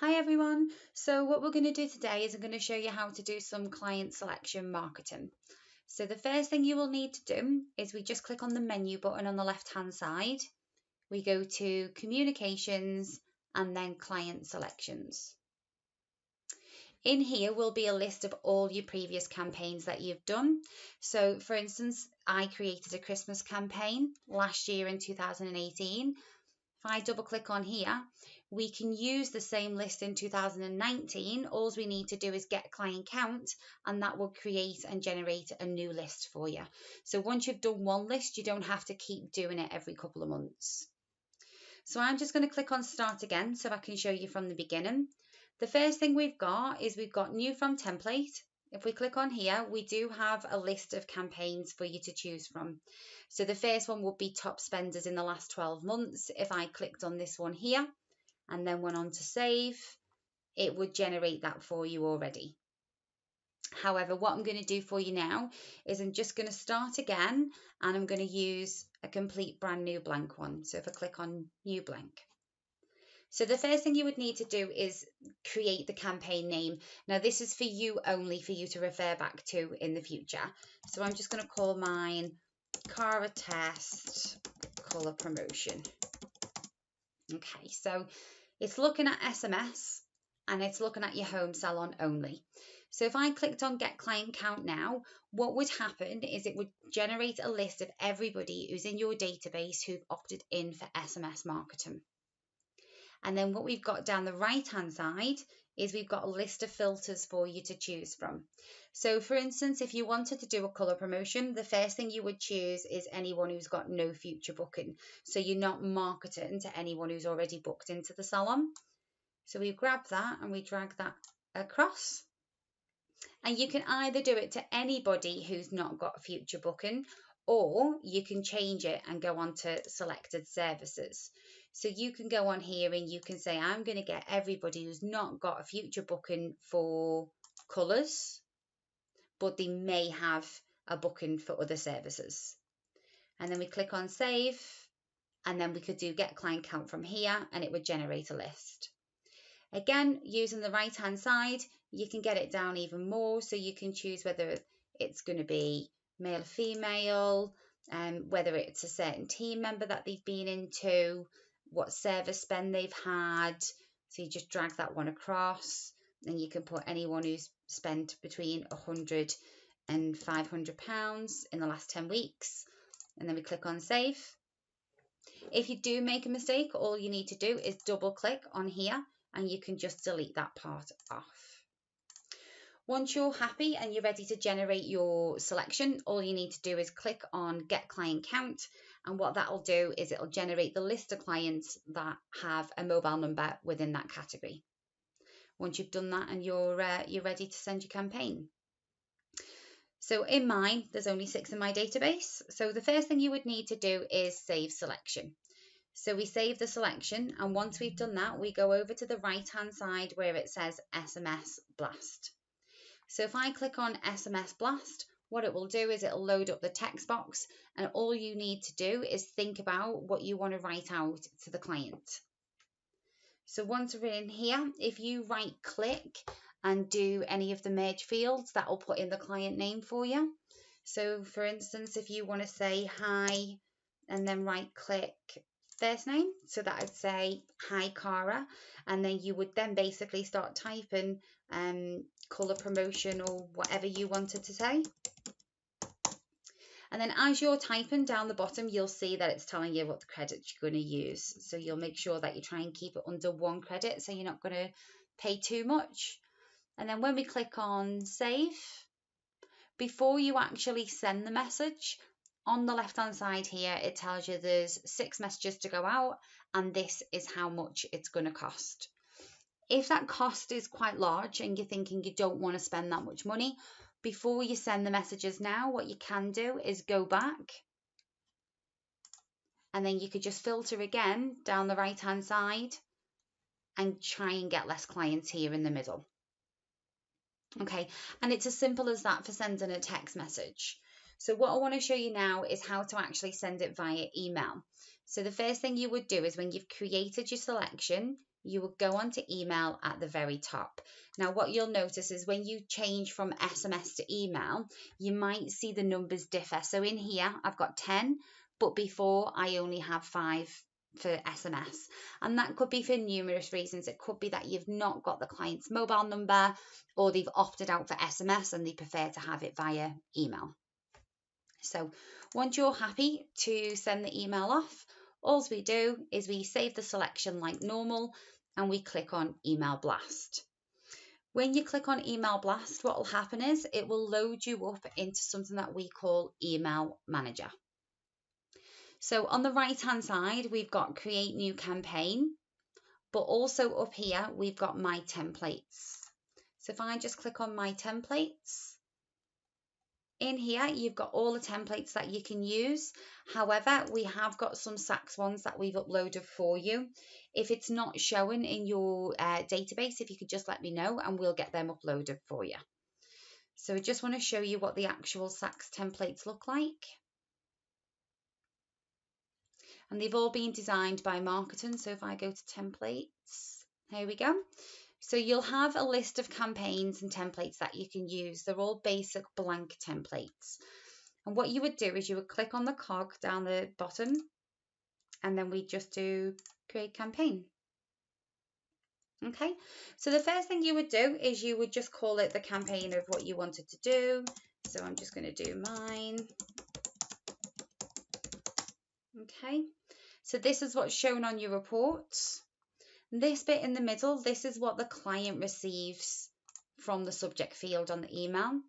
Hi everyone. So what we're going to do today is I'm going to show you how to do some client selection marketing. So the first thing you will need to do is we just click on the menu button on the left hand side. We go to communications and then client selections. In here will be a list of all your previous campaigns that you've done. So for instance, I created a Christmas campaign last year in 2018. If I double click on here, we can use the same list in 2019. All we need to do is get client count and that will create and generate a new list for you. So once you've done one list, you don't have to keep doing it every couple of months. So I'm just going to click on start again so I can show you from the beginning. The first thing we've got is we've got new from template. If we click on here, we do have a list of campaigns for you to choose from. So the first one would be top spenders in the last 12 months. If I clicked on this one here and then went on to save, it would generate that for you already. However, what I'm going to do for you now is I'm just going to start again and I'm going to use a complete brand new blank one. So if I click on new blank. So the first thing you would need to do is create the campaign name. Now this is for you only, for you to refer back to in the future. So I'm just going to call mine Cara Test Colour Promotion. Okay, so it's looking at SMS and it's looking at your home salon only. So if I clicked on get client count now, what would happen is it would generate a list of everybody who's in your database who've opted in for SMS marketing. And then what we've got down the right hand side is we've got a list of filters for you to choose from. So for instance, if you wanted to do a colour promotion, the first thing you would choose is anyone who's got no future booking. So you're not marketing to anyone who's already booked into the salon. So we grab that and we drag that across. And you can either do it to anybody who's not got a future booking, or you can change it and go on to selected services. So you can go on here and you can say, I'm going to get everybody who's not got a future booking for colours, but they may have a booking for other services. And then we click on save, and then we could do get client count from here and it would generate a list. Again, using the right hand side, you can get it down even more. So you can choose whether it's going to be male or female, whether it's a certain team member that they've been into, what service spend they've had. So you just drag that one across and you can put anyone who's spent between £100 and £500 in the last 10 weeks. And then we click on save. If you do make a mistake, all you need to do is double click on here and you can just delete that part off. Once you're happy and you're ready to generate your selection, all you need to do is click on get client count, and what that'll do is it'll generate the list of clients that have a mobile number within that category. Once you've done that and you're ready to send your campaign. So in mine, there's only 6 in my database. So the first thing you would need to do is save selection. So we save the selection, and once we've done that, we go over to the right hand side where it says SMS Blast. So if I click on SMS Blast, what it will do is it'll load up the text box, and all you need to do is think about what you want to write out to the client. So once we're in here, if you right click and do any of the merge fields, that will put in the client name for you. So for instance, if you want to say hi and then right click first name, so that would say hi Cara, and then you would then basically start typing colour promotion or whatever you wanted to say. And then as you're typing down the bottom, you'll see that it's telling you what the credits you're going to use. So you'll make sure that you try and keep it under 1 credit so you're not going to pay too much. And then when we click on save, before you actually send the message, on the left hand side here, it tells you there's 6 messages to go out and this is how much it's going to cost. If that cost is quite large and you're thinking you don't want to spend that much money, before you send the messages now, what you can do is go back and then you could just filter again down the right hand side and try and get less clients here in the middle. Okay, and it's as simple as that for sending a text message. So what I want to show you now is how to actually send it via email. So the first thing you would do is when you've created your selection, you will go on to email at the very top. Now, what you'll notice is when you change from SMS to email, you might see the numbers differ. So in here, I've got 10, but before I only have 5 for SMS. And that could be for numerous reasons. It could be that you've not got the client's mobile number, or they've opted out for SMS and they prefer to have it via email. So once you're happy to send the email off, all we do is we save the selection like normal and we click on Email Blast. When you click on Email Blast, what will happen is it will load you up into something that we call Email Manager. So on the right hand side, we've got Create New Campaign, but also up here, we've got My Templates. So if I just click on My Templates, in here, you've got all the templates that you can use. However, we have got some Saks ones that we've uploaded for you. If it's not showing in your database, if you could just let me know and we'll get them uploaded for you. So I just want to show you what the actual Saks templates look like. And they've all been designed by Marketing. So if I go to templates, here we go. So you'll have a list of campaigns and templates that you can use. They're all basic blank templates. And what you would do is you would click on the cog down the bottom and then we just do create campaign. Okay, so the first thing you would do is you would just call it the campaign of what you wanted to do. So I'm just going to do mine. Okay, so this is what's shown on your reports. This bit in the middle, this is what the client receives from the subject field on the email.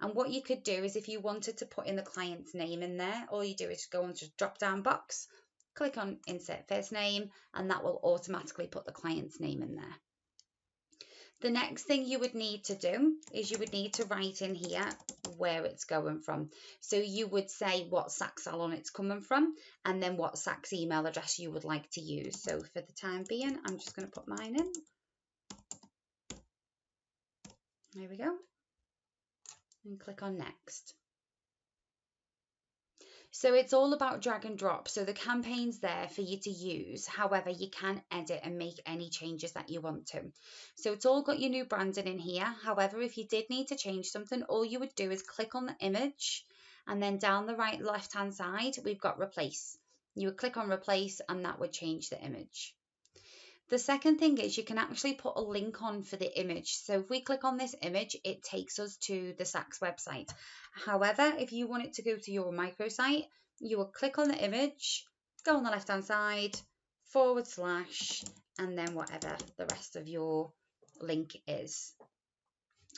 And what you could do is if you wanted to put in the client's name in there, all you do is go onto the drop down box, click on insert first name, and that will automatically put the client's name in there. The next thing you would need to do is you would need to write in here where it's going from. So you would say what Saks salon it's coming from and then what Saks email address you would like to use. So for the time being, I'm just going to put mine in. There we go. And click on next. So it's all about drag and drop. So the campaign's there for you to use. However, you can edit and make any changes that you want to. So it's all got your new branding in here. However, if you did need to change something, all you would do is click on the image and then down the right left hand side, we've got replace. You would click on replace and that would change the image. The second thing is you can actually put a link on for the image. So if we click on this image, it takes us to the Saks website. However, if you want it to go to your microsite, you will click on the image, go on the left hand side, / and then whatever the rest of your link is.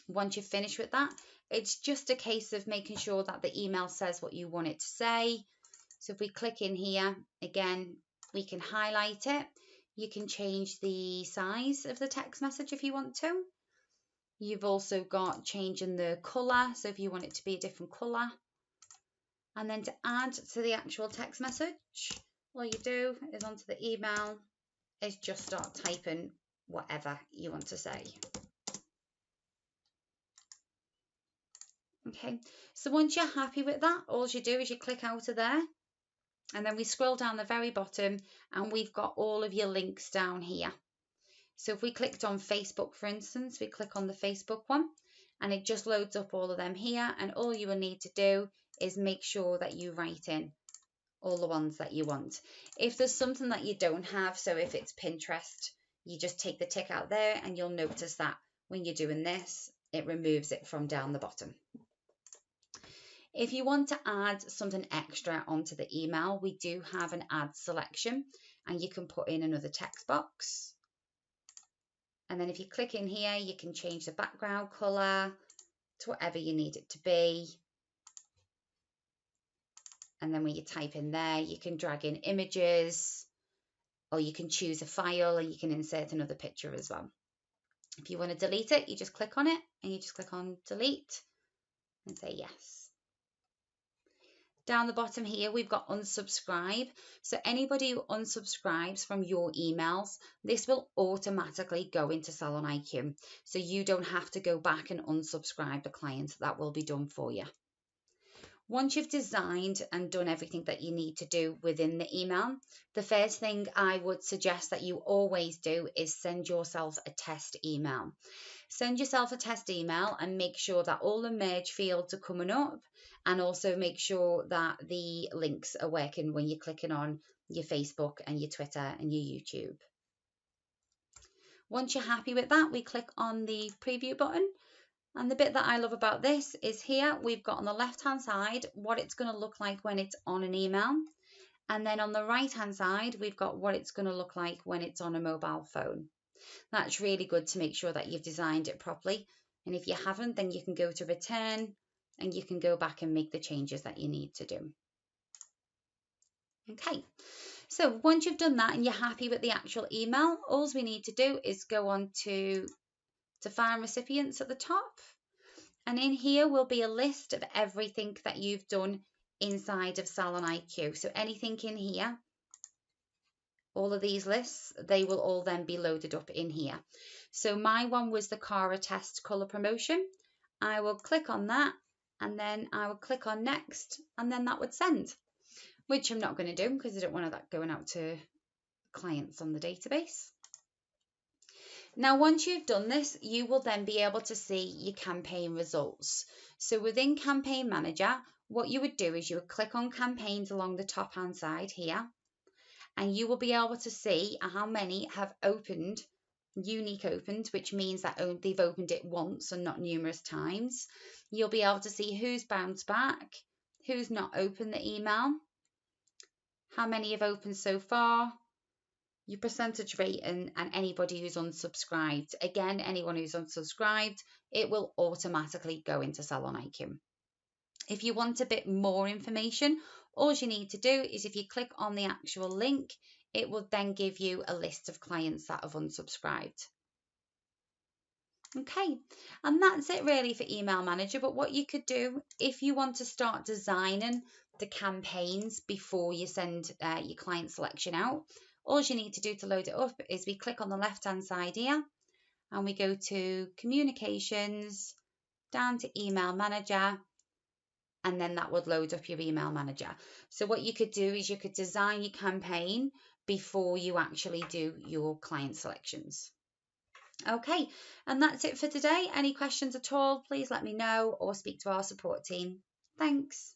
Once you've finished with that, it's just a case of making sure that the email says what you want it to say. So if we click in here, again, we can highlight it. You can change the size of the text message if you want to. You've also got changing the colour, so if you want it to be a different colour. And then to add to the actual text message, all you do is onto the email is just start typing whatever you want to say. Okay, so once you're happy with that, all you do is you click out of there. And then we scroll down the very bottom and we've got all of your links down here. So if we clicked on Facebook, for instance, we click on the Facebook one and it just loads up all of them here. And all you will need to do is make sure that you write in all the ones that you want. If there's something that you don't have, so if it's Pinterest, you just take the tick out there and you'll notice that when you're doing this, it removes it from down the bottom. If you want to add something extra onto the email, we do have an add selection and you can put in another text box. And then if you click in here, you can change the background color to whatever you need it to be. And then when you type in there, you can drag in images or you can choose a file and you can insert another picture as well. If you want to delete it, you just click on it and you just click on delete and say yes. Down the bottom here, we've got unsubscribe. So anybody who unsubscribes from your emails, this will automatically go into Salon IQ. So you don't have to go back and unsubscribe the client. That will be done for you. Once you've designed and done everything that you need to do within the email, the first thing I would suggest that you always do is send yourself a test email. Send yourself a test email and make sure that all the merge fields are coming up, and also make sure that the links are working when you're clicking on your Facebook and your Twitter and your YouTube. Once you're happy with that, we click on the preview button. And the bit that I love about this is here we've got on the left hand side what it's going to look like when it's on an email. And then on the right hand side, we've got what it's going to look like when it's on a mobile phone. That's really good to make sure that you've designed it properly. And if you haven't, then you can go to return and you can go back and make the changes that you need to do. Okay, so once you've done that and you're happy with the actual email, all we need to do is go on to find recipients at the top. And in here will be a list of everything that you've done inside of Salon IQ. So anything in here, all of these lists, they will all then be loaded up in here. So my one was the Cara Test colour promotion. I will click on that and then I will click on next and then that would send, which I'm not going to do because I don't want that going out to clients on the database. Now, once you've done this, you will then be able to see your campaign results. So within Campaign Manager, what you would do is you would click on campaigns along the top hand side here, and you will be able to see how many have opened, unique opened, which means that they've opened it once and not numerous times. You'll be able to see who's bounced back, who's not opened the email, how many have opened so far, your percentage rate, and anybody who's unsubscribed. Again, anyone who's unsubscribed, it will automatically go into Salon IQ. If you want a bit more information, all you need to do is if you click on the actual link, it will then give you a list of clients that have unsubscribed. Okay, and that's it really for Email Manager. But what you could do if you want to start designing the campaigns before you send your client selection out, all you need to do to load it up is we click on the left hand side here and we go to Communications, down to Email Manager, and then that would load up your Email Manager. So what you could do is you could design your campaign before you actually do your client selections. Okay, and that's it for today. Any questions at all, please let me know or speak to our support team. Thanks.